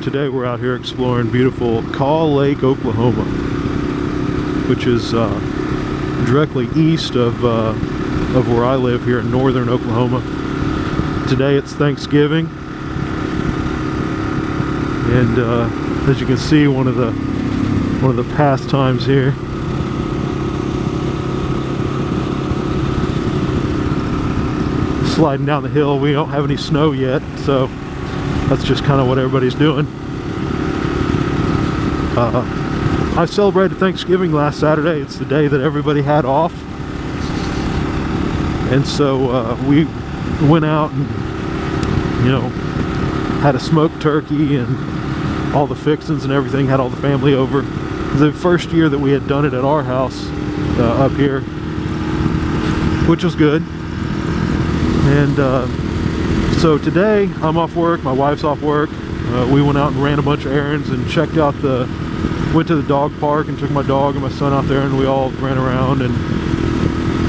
today we're out here exploring beautiful Kaw Lake, Oklahoma, which is directly east of where I live here in northern Oklahoma. Today it's Thanksgiving, and as you can see, one of the pastimes here. Sliding down the hill. We don't have any snow yet, so that's just kind of what everybody's doing. I celebrated Thanksgiving last Saturday. It's the day that everybody had off, and so we went out and, you know, had a smoked turkey and all the fixings and everything. Had all the family over. The first year that we had done it at our house up here, which was good. And so today I'm off work, my wife's off work. We went out and ran a bunch of errands and checked out went to the dog park and took my dog and my son out there, and we all ran around. And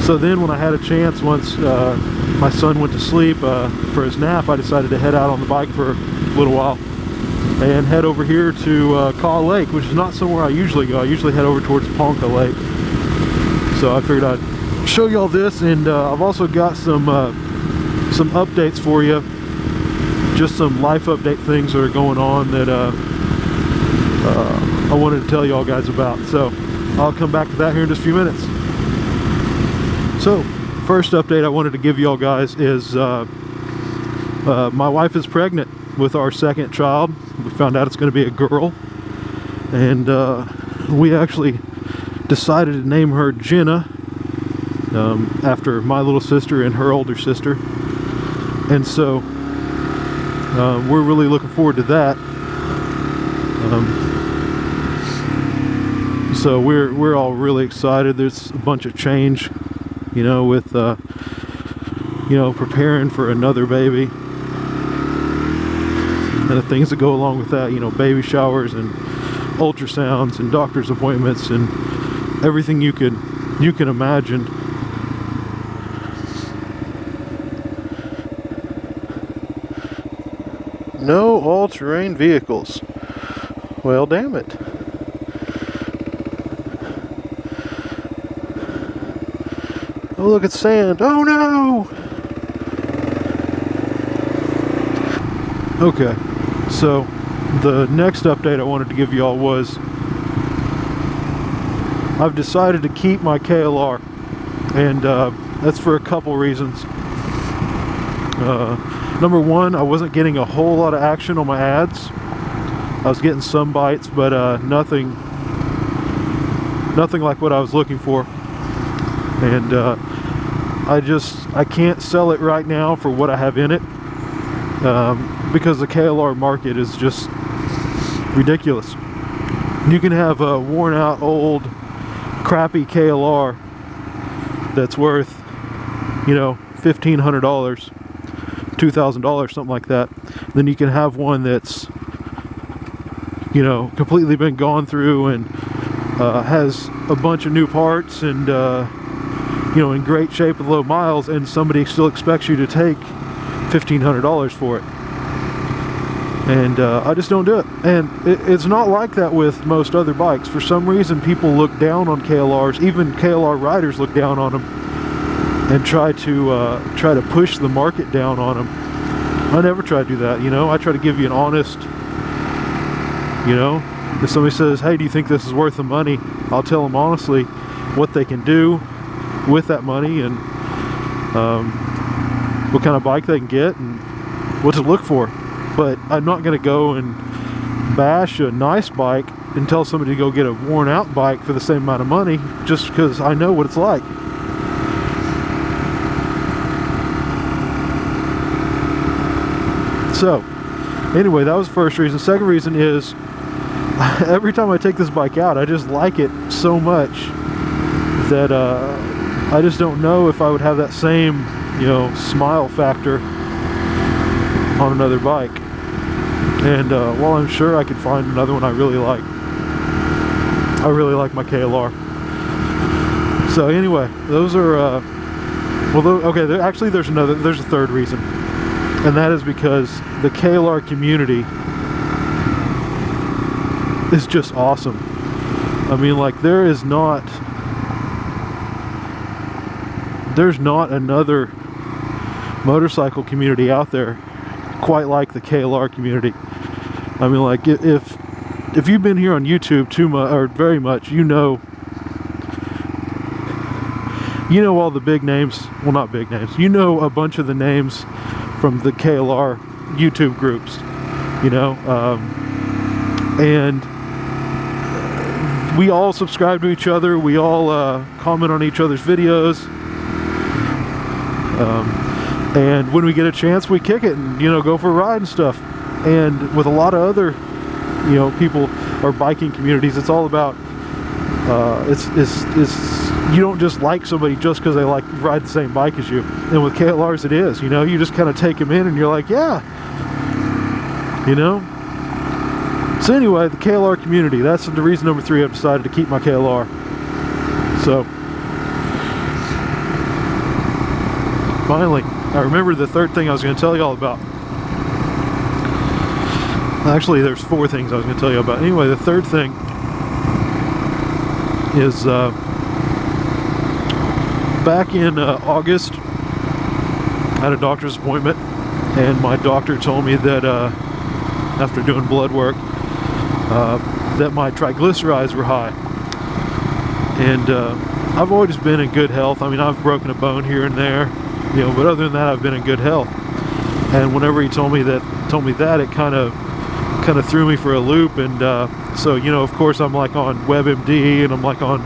so then when I had a chance, once my son went to sleep for his nap, I decided to head out on the bike for a little while and head over here to Kaw Lake, which is not somewhere I usually go. I usually head over towards Ponca Lake. So I figured I'd show you all this, and I've also got some updates for you, just some life update things that are going on that I wanted to tell you all guys about. So I'll come back to that here in just a few minutes. So first update I wanted to give you all guys is my wife is pregnant with our second child. We found out it's going to be a girl, and we actually decided to name her Jenna, after my little sister and her older sister. And so we're really looking forward to that. So we're all really excited. There's a bunch of change, you know, with you know, preparing for another baby and the things that go along with that. You know, baby showers and ultrasounds and doctor's appointments and everything you can imagine. No all-terrain vehicles. Well, damn it. Oh, look, it's sand. Oh, no! Okay, so the next update I wanted to give you all was I've decided to keep my KLR, and that's for a couple reasons. Number one, I wasn't getting a whole lot of action on my ads. I was getting some bites, but nothing like what I was looking for. And I can't sell it right now for what I have in it, because the KLR market is just ridiculous. You can have a worn out old crappy KLR that's worth, you know, $1,500, $2,000, something like that. Then you can have one that's, you know, completely been gone through and has a bunch of new parts and you know, in great shape with low miles, and somebody still expects you to take $1,500 for it. And I just don't do it. And it's not like that with most other bikes. For some reason, people look down on KLRs. Even KLR riders look down on them and try to push the market down on them. I never try to do that, you know. I try to give you an honest, you know, if somebody says, hey, do you think this is worth the money, I'll tell them honestly what they can do with that money, and what kind of bike they can get and what to look for. But I'm not going to go and bash a nice bike and tell somebody to go get a worn out bike for the same amount of money just because I know what it's like. So anyway, that was the first reason. Second reason is every time I take this bike out, I just like it so much that I just don't know if I would have that same, you know, smile factor on another bike. And while I'm sure I could find another one I really like my KLR. So anyway, those are well, okay, actually there's a third reason, and that is because the KLR community is just awesome. I mean, like, there's not another motorcycle community out there quite like the KLR community. I mean, like, if you've been here on YouTube too much or very much, you know all the big names. Well, not big names. You know a bunch of the names from the KLR YouTube groups, you know, and we all subscribe to each other. We all comment on each other's videos, and when we get a chance, we kick it and, you know, go for a ride and stuff. And with a lot of other, you know, people or biking communities, it's all about it's you don't just like somebody just because they like ride the same bike as you. And with KLRs, it is, you know, you just kind of take them in and you're like, yeah, you know. So anyway, the KLR community, that's the reason number 3 I've decided to keep my KLR. So finally, I remember the third thing I was going to tell you all about. Actually, there's 4 things I was going to tell you about. Anyway, the third thing is back in August, I had a doctor's appointment, and my doctor told me that after doing blood work, that my triglycerides were high. And I've always been in good health. I mean, I've broken a bone here and there, you know, but other than that, I've been in good health. And whenever he told me that, it kind of threw me for a loop. And so, you know, of course, I'm like on WebMD, and I'm like on,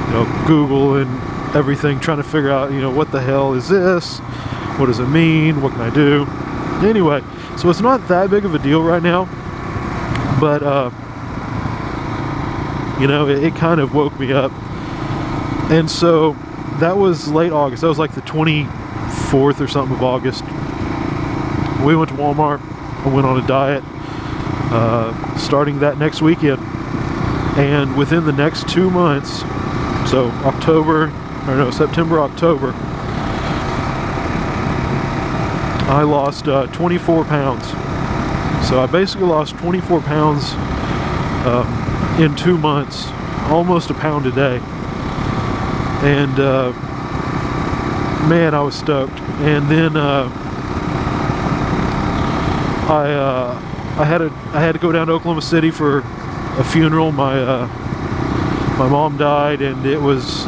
you know, Google and everything, trying to figure out, you know, what the hell is this? What does it mean? What can I do? Anyway, so it's not that big of a deal right now, but you know, it kind of woke me up. And so that was late August. That was like the 24th or something of August. We went to Walmart. I went on a diet starting that next weekend, and within the next 2 months, so September, October, I lost 24 pounds. So I basically lost 24 pounds in 2 months, almost a pound a day. And man, I was stoked. And then I had to go down to Oklahoma City for a funeral. My mom died, and it was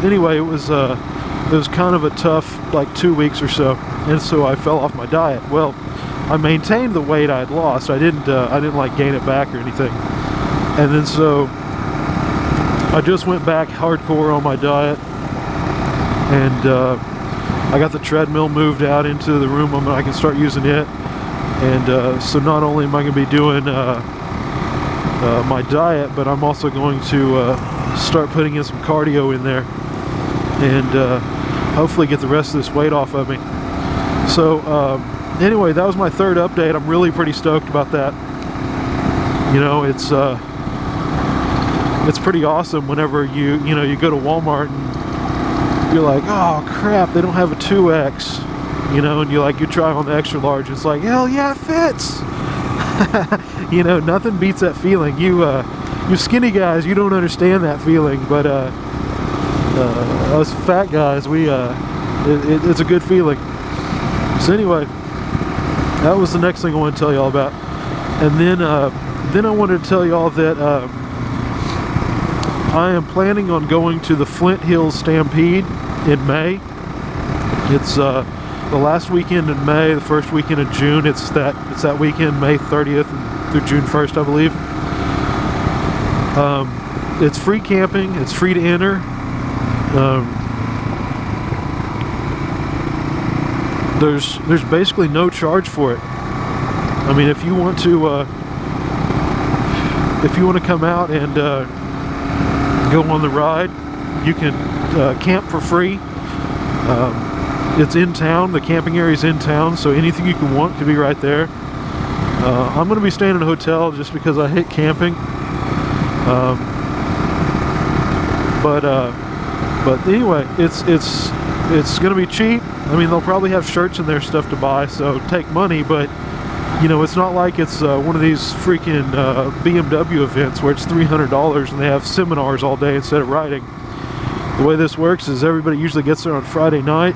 kind of a tough, like, 2 weeks or so, and so I fell off my diet. Well, I maintained the weight I had lost. I didn't like gain it back or anything. And then so I just went back hardcore on my diet, and I got the treadmill moved out into the room. I can start using it. And so not only am I going to be doing my diet, but I'm also going to start putting in some cardio in there, and hopefully get the rest of this weight off of me. So anyway, that was my third update. I'm really pretty stoked about that. You know, it's pretty awesome whenever you go to Walmart and you're like, oh crap, they don't have a 2X. You know, and you try on the extra large, it's like, hell yeah, it fits. You know, nothing beats that feeling. You skinny guys, you don't understand that feeling, but us fat guys, it's a good feeling. So anyway, that was the next thing I want to tell y'all about. And then I wanted to tell y'all that I am planning on going to the Flint Hills Stampede in May. It's the last weekend in May, the first weekend of June. It's that weekend, May 30th through June 1st, I believe. It's free camping. It's free to enter. There's basically no charge for it. I mean, if you want to come out and go on the ride, you can camp for free. It's in town. The camping area is in town, so anything you can want could be right there. I'm going to be staying in a hotel just because I hate camping. But anyway, it's going to be cheap. I mean, they'll probably have shirts and their stuff to buy, so take money, but You know, it's not like it's one of these freaking BMW events where it's $300 and they have seminars all day instead of riding. The way this works is everybody usually gets there on Friday night,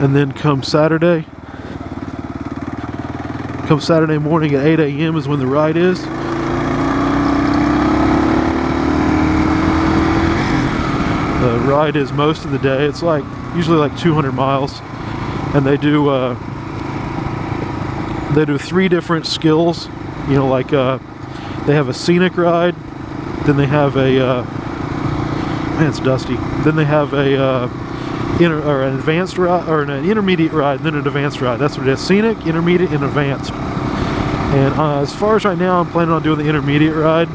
and then come Saturday morning at 8 a.m. is when the ride is. The ride is most of the day. It's like usually like 200 miles, and they do 3 different skills. You know, like they have a scenic ride, then they have a man, it's dusty. Then they have a an advanced ride, or an intermediate ride, and then an advanced ride. That's what it is: scenic, intermediate, and advanced. And as far as right now, I'm planning on doing the intermediate ride,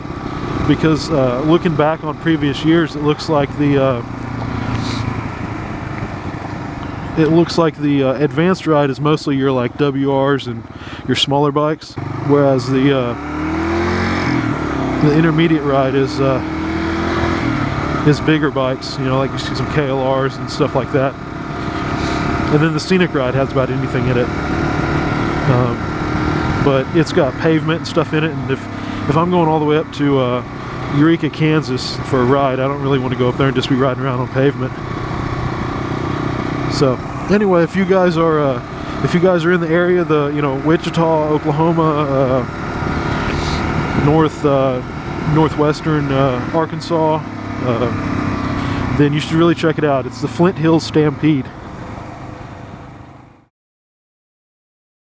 because looking back on previous years, it looks like the advanced ride is mostly your like WRs and your smaller bikes, whereas the intermediate ride is bigger bikes. You know, like you see some KLRs and stuff like that. And then the scenic ride has about anything in it, but it's got pavement and stuff in it. And if I'm going all the way up to Eureka, Kansas for a ride, I don't really want to go up there and just be riding around on pavement. So anyway, if you guys are in the area, Wichita, Oklahoma, northwestern Arkansas, then you should really check it out. It's the Flint Hills Stampede.